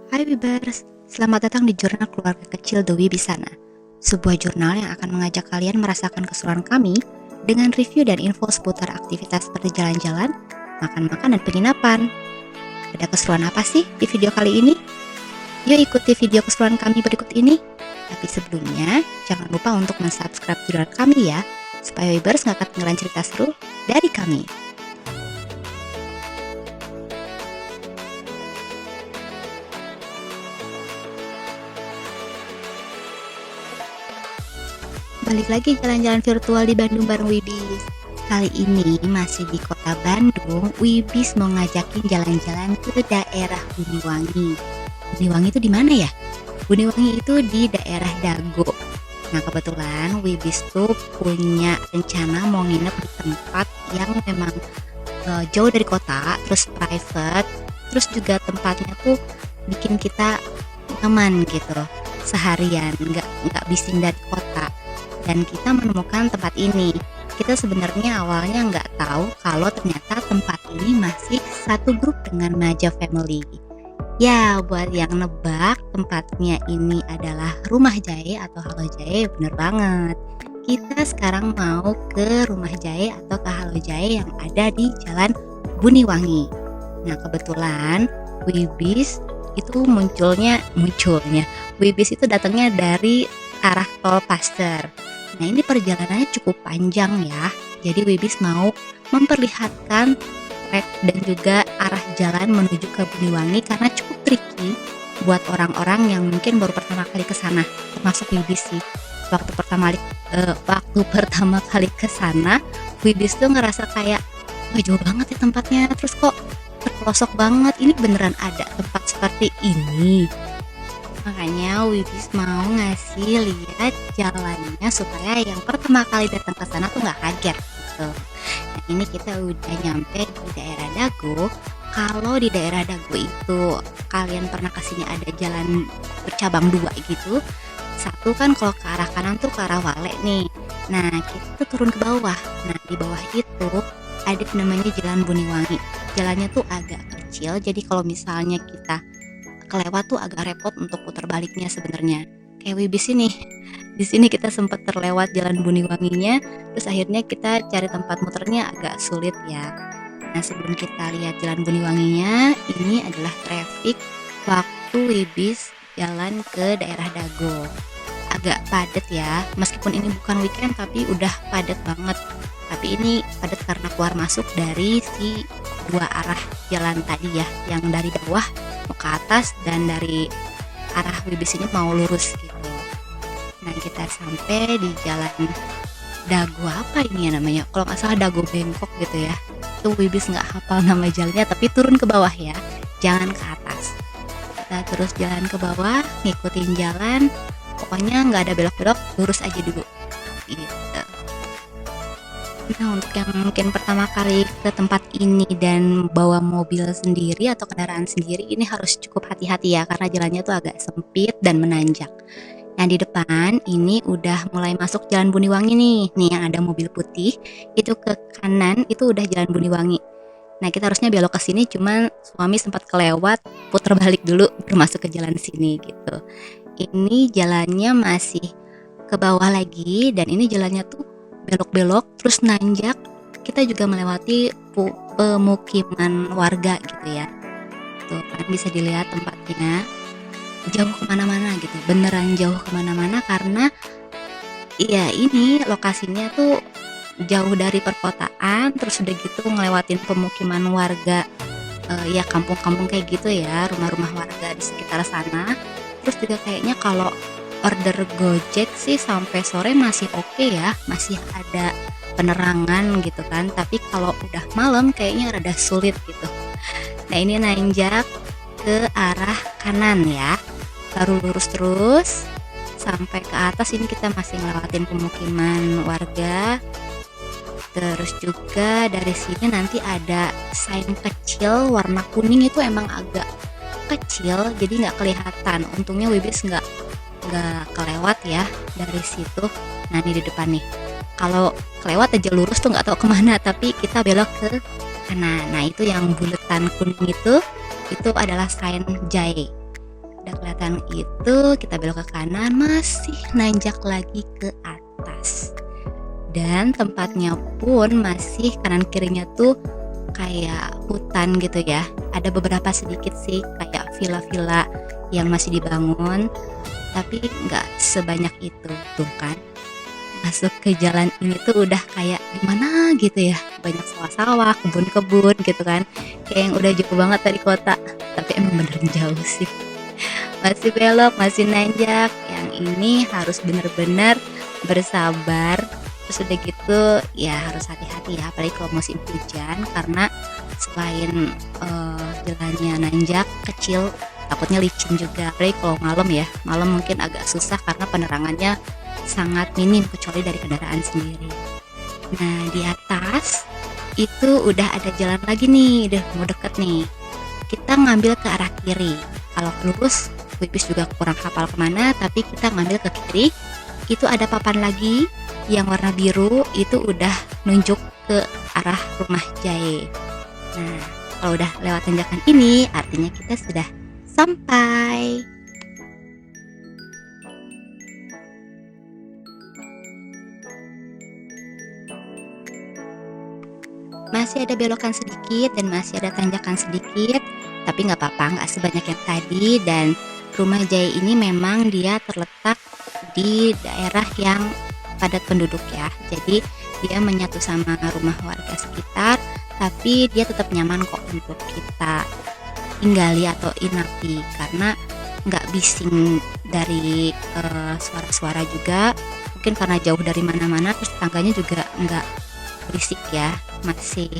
Hai Wibers, selamat datang di Jurnal Keluarga Kecil The Wibisana, sebuah jurnal yang akan mengajak kalian merasakan keseruan kami dengan review dan info seputar aktivitas seperti jalan-jalan, makan-makan, dan penginapan. Ada keseruan apa sih di video kali ini? Yuk ikuti video keseruan kami berikut ini. Tapi sebelumnya, jangan lupa untuk subscribe jurnal kami ya, supaya Wibers nggak ketinggalan cerita seru dari kami. Balik lagi jalan-jalan virtual di Bandung bareng Wibis. Kali ini masih di kota Bandung, Wibis mau ngajakin jalan-jalan ke daerah Buniwangi. Buniwangi itu di mana ya? Buniwangi itu di daerah Dago. Nah kebetulan Wibis tuh punya rencana mau nginep di tempat yang memang jauh dari kota, terus private, terus juga tempatnya tuh bikin kita nyaman gitu seharian, nggak bising dari kota. Dan kita menemukan tempat ini. Kita sebenarnya awalnya nggak tahu kalau ternyata tempat ini masih satu grup dengan Maja Family. Ya, buat yang nebak tempatnya ini adalah Rumah Jahe atau Halo Jahe, bener banget. Kita sekarang mau ke Rumah Jahe atau ke Halo Jahe yang ada di Jalan Buniwangi. Nah, kebetulan Wibis itu munculnya Wibis itu datangnya dari arah tol Paster. Nah ini perjalanannya cukup panjang ya, jadi Wibis mau memperlihatkan trek dan juga arah jalan menuju ke Buniwangi karena cukup tricky buat orang-orang yang mungkin baru pertama kali ke sana, termasuk Wibis sih. Waktu pertama kali ke sana, Wibis tuh ngerasa kayak wah jauh banget ya tempatnya, terus kok terpelosok banget, ini beneran ada tempat seperti ini? Makanya Wibis mau ngasih lihat jalannya supaya yang pertama kali datang ke sana tuh nggak kaget gitu. Nah ini kita udah nyampe di daerah Dago. Kalau di daerah Dago itu kalian pernah kesini ada jalan bercabang dua gitu. Satu kan kalau ke arah kanan tuh ke arah Wale nih. Nah kita tuh turun ke bawah. Nah di bawah itu ada namanya Jalan Buniwangi. Jalannya tuh agak kecil, jadi kalau misalnya kita kelewat tuh agak repot untuk putar baliknya sebenarnya. Kayak Wibis ini. Di sini kita sempat terlewat Jalan Buniwanginya, terus akhirnya kita cari tempat muternya agak sulit ya. Nah, sebelum kita lihat Jalan Buniwanginya, ini adalah traffic waktu Wibis jalan ke daerah Dago. Agak padat ya, meskipun ini bukan weekend tapi udah padat banget. Tapi ini padat karena keluar masuk dari si dua arah jalan tadi ya, yang dari bawah mau ke atas dan dari arah Wibis ini mau lurus gitu. Nah kita sampai di jalan Dago apa ini ya namanya, kalau nggak salah Dago Bengkok gitu ya. Itu Wibis nggak hafal nama jalannya, tapi turun ke bawah ya, jangan ke atas. Kita terus jalan ke bawah, ngikutin jalan, pokoknya nggak ada belok-belok, lurus aja dulu gitu. Nah untuk yang mungkin pertama kali ke tempat ini dan bawa mobil sendiri atau kendaraan sendiri, ini harus cukup hati-hati ya karena jalannya tuh agak sempit dan menanjak. Nah di depan ini udah mulai masuk Jalan Buniwangi nih yang ada mobil putih, itu ke kanan itu udah Jalan Buniwangi. Nah kita harusnya belok ke sini, cuman suami sempat kelewat, putar balik dulu baru masuk ke jalan sini gitu. Ini jalannya masih ke bawah lagi dan ini jalannya tuh belok-belok terus nanjak. Kita juga melewati pemukiman warga gitu ya. Tuh kan bisa dilihat tempatnya jauh kemana-mana gitu, beneran jauh kemana-mana karena ya ini lokasinya tuh jauh dari perkotaan, terus udah gitu ngelewatin pemukiman warga, ya kampung-kampung kayak gitu ya, rumah-rumah warga di sekitar sana. Terus juga kayaknya kalau order Gojek sih sampai sore masih oke ya, masih ada penerangan gitu kan. Tapi kalau udah malam kayaknya rada sulit gitu. Nah ini nanjak ke arah kanan ya, baru lurus terus sampai ke atas. Ini kita masih ngelewatin pemukiman warga. Terus juga dari sini nanti ada sign kecil warna kuning, itu emang agak kecil jadi nggak kelihatan. Untungnya Wibis nggak kelewat ya dari situ. Nah ini di depan nih, kalau kelewat aja lurus tuh nggak tahu kemana, tapi kita belok ke kanan. Nah itu yang buletan kuning itu adalah sign Jahe. Udah kelihatan itu, kita belok ke kanan, masih nanjak lagi ke atas. Dan tempatnya pun masih kanan kirinya tuh kayak hutan gitu ya. Ada beberapa sedikit sih kayak villa-villa yang masih dibangun, tapi nggak sebanyak itu tuh kan. Masuk ke jalan ini tuh udah kayak gimana gitu ya, banyak sawah-sawah, kebun-kebun gitu kan, kayak yang udah jauh banget dari kota, tapi emang beneran jauh sih. Masih belok, masih nanjak, yang ini harus bener-bener bersabar. Terus udah gitu ya harus hati-hati ya, apalagi kalau musim hujan, karena selain jalannya nanjak kecil, takutnya licin juga, apalagi kalau malam ya, malam mungkin agak susah karena penerangannya sangat minim kecuali dari kendaraan sendiri. Nah di atas itu udah ada jalan lagi nih, udah mau deket nih. Kita ngambil ke arah kiri. Kalau lurus, Wipis juga kurang hafal kemana, tapi kita ngambil ke kiri. Itu ada papan lagi yang warna biru, itu udah nunjuk ke arah rumah Jae. Nah kalau udah lewat tanjakan ini, artinya kita sudah sampai. Masih ada belokan sedikit dan masih ada tanjakan sedikit, tapi nggak apa-apa, nggak sebanyak yang tadi. Dan rumah Jae ini memang dia terletak di daerah yang padat penduduk ya, jadi dia menyatu sama rumah warga sekitar, tapi dia tetap nyaman kok untuk kita tinggali atau inapi, karena nggak bising dari suara-suara juga, mungkin karena jauh dari mana-mana, terus tangganya juga nggak berisik ya, masih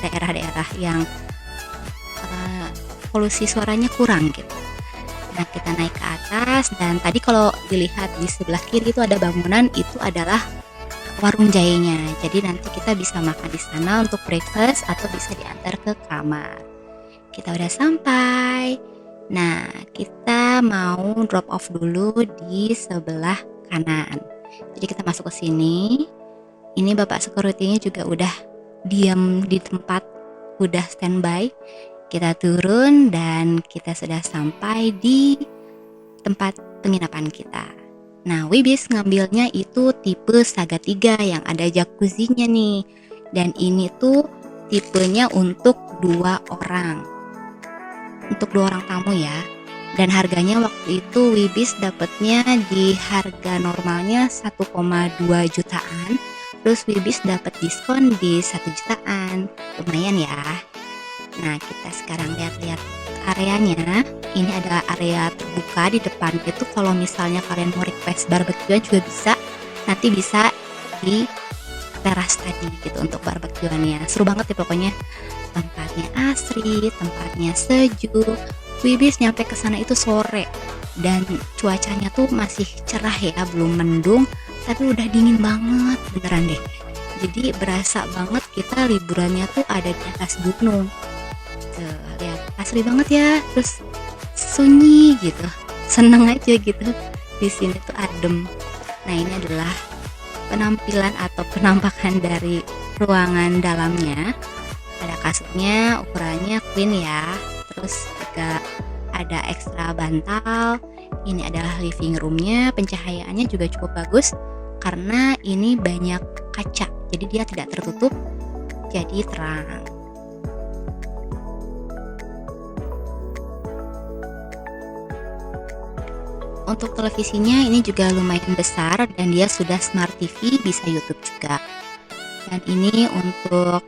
daerah-daerah yang polusi suaranya kurang gitu. Nah kita naik ke atas, dan tadi kalau dilihat di sebelah kiri itu ada bangunan, itu adalah warung Jae-nya. Jadi nanti kita bisa makan di sana untuk breakfast atau bisa diantar ke kamar. Kita udah sampai. Nah kita mau drop off dulu di sebelah kanan. Jadi kita masuk ke sini. Ini bapak security-nya juga udah diam di tempat, udah standby. Kita turun dan kita sudah sampai di tempat penginapan kita. Nah, Wibis ngambilnya itu tipe Saga 3 yang ada jacuzzinya nih. Dan ini tuh tipenya untuk 2 orang. Untuk 2 orang tamu ya. Dan harganya waktu itu Wibis dapatnya di harga normalnya 1,2 jutaan. Terus Wibis dapat diskon di 1 jutaan. Lumayan ya. Nah kita sekarang lihat-lihat areanya. Ini ada area terbuka di depan itu, kalau misalnya kalian mau request barbekyuan juga bisa. Nanti bisa di teras tadi gitu untuk barbekyuannya. Seru banget ya pokoknya. Tempatnya asri, tempatnya sejuk. Wibis nyampe ke sana itu sore dan cuacanya tuh masih cerah ya, belum mendung, tapi udah dingin banget beneran deh. Jadi berasa banget kita liburannya tuh ada di atas gunung. Tuh, lihat asri banget ya, terus sunyi gitu, seneng aja gitu. Di sini tuh adem. Nah ini adalah penampilan atau penampakan dari ruangan dalamnya. Ada kasurnya, ukurannya queen ya. Terus juga ada ekstra bantal. Ini adalah living roomnya, pencahayaannya juga cukup bagus karena ini banyak kaca, jadi dia tidak tertutup, jadi terang. Untuk televisinya ini juga lumayan besar dan dia sudah smart TV, bisa YouTube juga. Dan ini untuk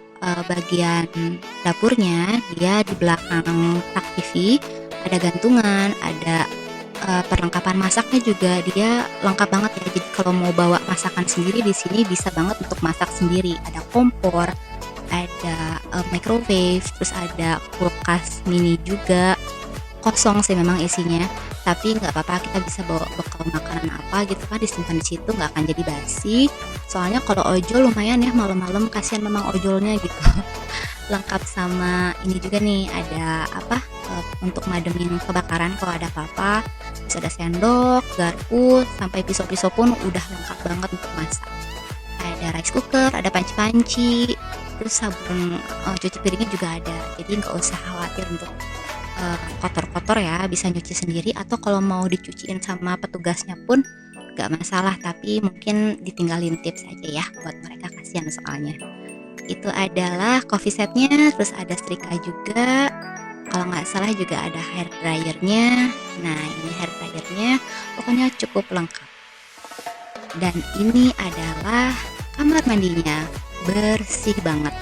bagian dapurnya, dia di belakang tak TV ada gantungan, ada perlengkapan masaknya juga dia lengkap banget ya. Jadi kalau mau bawa masakan sendiri di sini bisa banget untuk masak sendiri. Ada kompor, ada microwave, terus ada kulkas mini juga. Kosong sih memang isinya, tapi nggak apa-apa, kita bisa bawa bekal makanan apa gitu kan, disimpan di situ, nggak akan jadi basi. Soalnya kalau ojol lumayan ya, malam-malam kasihan memang ojolnya gitu. Lengkap sama ini juga nih, ada apa untuk mademin kebakaran kalau ada apa-apa. Terus ada sendok, garpu, sampai pisau-pisau pun udah lengkap banget untuk masak. Ada rice cooker, ada panci-panci, terus sabun cuci piringnya juga ada. Jadi nggak usah khawatir untuk kotor-kotor ya, bisa nyuci sendiri atau kalau mau dicuciin sama petugasnya pun nggak masalah, tapi mungkin ditinggalin tips aja ya buat mereka, kasihan soalnya. Itu adalah coffee setnya, terus ada setrika juga, kalau nggak salah juga ada hair dryernya. Nah, ini hair dryernya pokoknya cukup lengkap. Dan ini adalah kamar mandinya, bersih banget.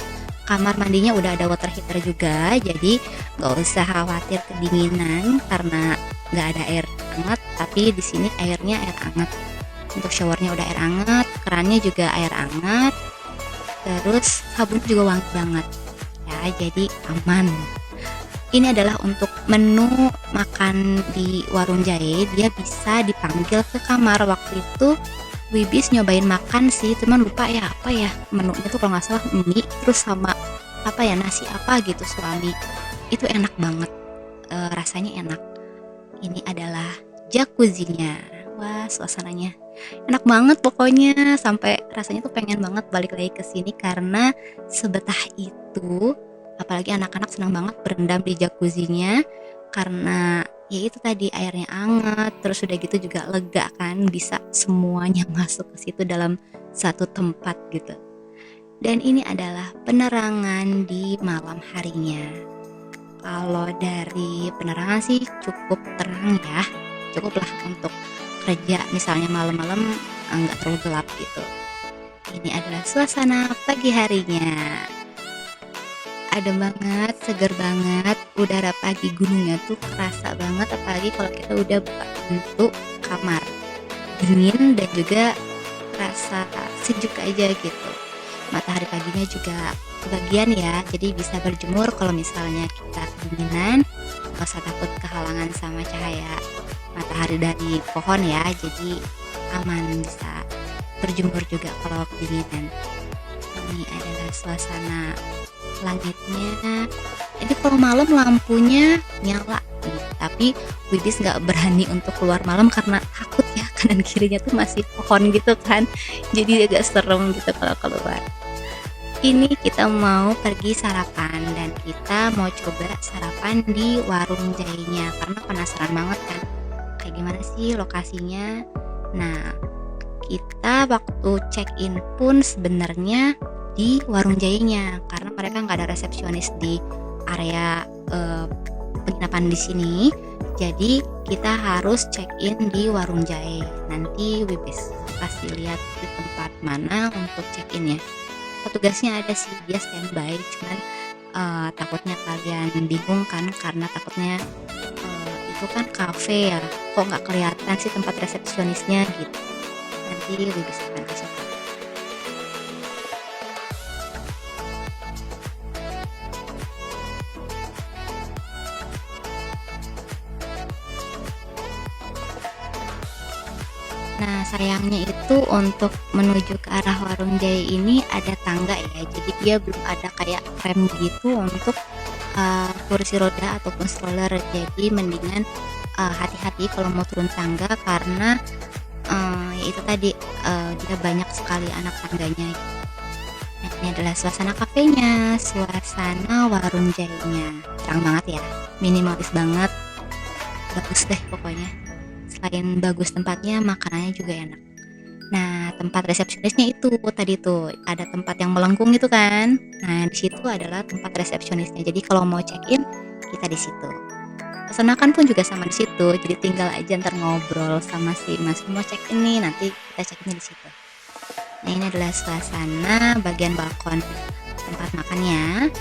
Kamar mandinya udah ada water heater juga, jadi nggak usah khawatir kedinginan karena nggak ada air hangat, tapi di sini airnya air hangat. Untuk showernya udah air hangat, kerannya juga air hangat, terus sabun juga wangi banget ya, jadi aman. Ini adalah untuk menu makan di warung jahe, dia bisa dipanggil ke kamar. Waktu itu Wibis nyobain makan sih, cuman lupa ya apa ya menunya tuh, kalau nggak salah mie terus sama apa ya, nasi apa gitu suami. Itu enak banget, rasanya enak. Ini adalah jacuzzinya. Wah, suasananya enak banget pokoknya, sampai rasanya tuh pengen banget balik lagi ke sini karena sebetah itu. Apalagi anak-anak senang banget berendam di jacuzzinya karena ya itu tadi airnya hangat, terus udah gitu juga lega kan, bisa semuanya masuk ke situ dalam satu tempat gitu. Dan ini adalah penerangan di malam harinya. Kalau dari penerangan sih cukup terang ya, cukuplah untuk kerja misalnya malam-malam, nggak terlalu gelap gitu. Ini adalah suasana pagi harinya. Adem banget, seger banget, udara pagi gunungnya tuh kerasa banget, apalagi kalau kita udah buka pintu kamar. Dingin dan juga rasa sejuk aja gitu. Matahari paginya juga kebagian ya, jadi bisa berjemur kalau misalnya kita kedinginan, nggak usah takut kehalangan sama cahaya matahari dari pohon ya, jadi aman, bisa berjemur juga kalau kedinginan. Ini adalah suasana langitnya. Jadi kalau malam lampunya nyala nih, tapi Widis nggak berani untuk keluar malam karena takut ya, kanan kirinya tuh masih pohon gitu kan, jadi agak serem gitu kalau keluar. Ini kita mau pergi sarapan dan kita mau coba sarapan di warung jahenya karena penasaran banget kan kayak gimana sih lokasinya. Nah, kita waktu check in pun sebenarnya di warung jahenya karena mereka nggak ada resepsionis di area penginapan di sini, jadi kita harus check in di warung jahe. Nanti Wibis kasih lihat di tempat mana untuk check in ya. Petugasnya ada sih, dia standby, cuman takutnya kalian bingung kan karena takutnya itu kan cafe ya, kok nggak kelihatan sih tempat resepsionisnya gitu. Nanti Wibis akan kasih tahu. Nah, sayangnya itu untuk menuju ke arah warung jahe ini ada tangga ya, jadi dia belum ada kayak rem gitu untuk kursi roda ataupun stroller. Jadi mendingan hati-hati kalau mau turun tangga karena ya itu tadi dia banyak sekali anak tangganya. Nah, ini adalah suasana kafenya, suasana warung jahenya. Terang banget ya, minimalis banget, bagus deh pokoknya. Selain bagus tempatnya, makanannya juga enak. Nah, tempat resepsionisnya itu tadi tuh ada tempat yang melengkung itu kan. Nah, di situ adalah tempat resepsionisnya. Jadi kalau mau check in, kita di situ. Pesan makan pun juga sama di situ. Jadi tinggal aja ntar ngobrol sama si Mas, mau check in nih, nanti kita check in di situ. Nah, ini adalah suasana bagian balkon tempat makannya.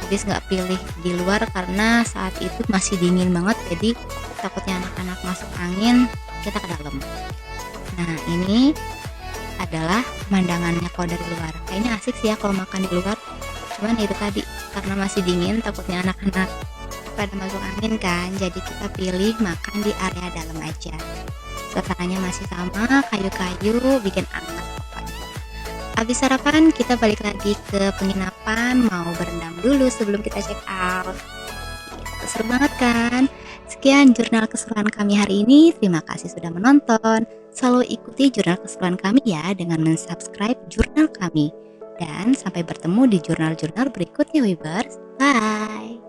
Habis nggak pilih di luar karena saat itu masih dingin banget, jadi takutnya anak-anak masuk angin, kita ke dalam. Nah, ini adalah pemandangannya kalau dari luar. Kayaknya asik sih ya kalau makan di luar. Cuman itu tadi karena masih dingin, takutnya anak-anak pada masuk angin kan, jadi kita pilih makan di area dalam aja. Suasananya masih sama, kayu-kayu, bikin hangat pokoknya. Habis sarapan kita balik lagi ke penginapan, mau berendam dulu sebelum kita check out. Gitu, seru banget kan? Sekian jurnal keseruan kami hari ini. Terima kasih sudah menonton. Selalu ikuti jurnal keseruan kami ya dengan mensubscribe jurnal kami. Dan sampai bertemu di jurnal-jurnal berikutnya, Wibers. Bye!